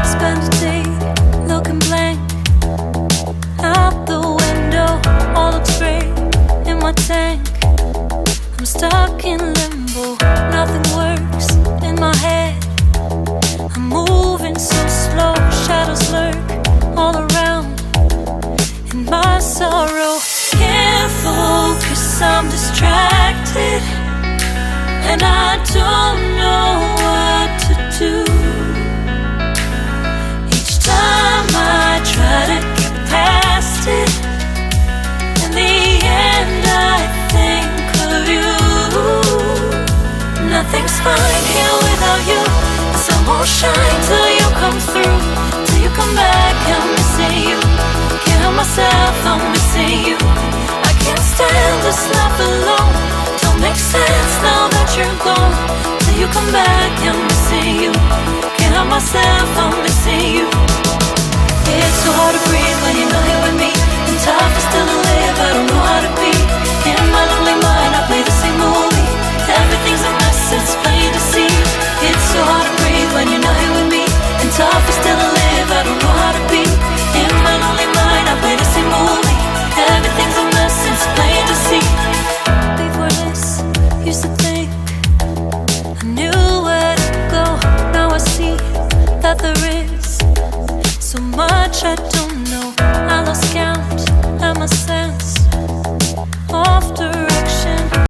Spend a day looking blank out the window, all looks great in my tank. I'm stuck in limbo, nothing works in my head. I'm moving so slow, shadows lurk all around. In my sorrow, can't focus, I'm distracted, and I don't know what to do. Each time I try to get past it, in the end I think of you. Nothing's fine here without you. The sun won't shine till you come through, till you come back. I'm missing you, can't help myself, I'm missing you. I can't stand this life alone, don't make sense now that you're gone. Till you come back, I'm missing you, can't help myself, I'm missing you. It's so hard to breathe when you're not here with me, and tough is still to live, I don't know how to be. In my lonely mind I play the same movie, everything's a mess, it's plain to see. It's so hard to breathe when you're not here with me, and tough is still to live, I don't know how to be. In my lonely mind I play the same movie, everything's a mess, it's plain to see. Before this, used to think I knew where to go. Now I see that there is so much I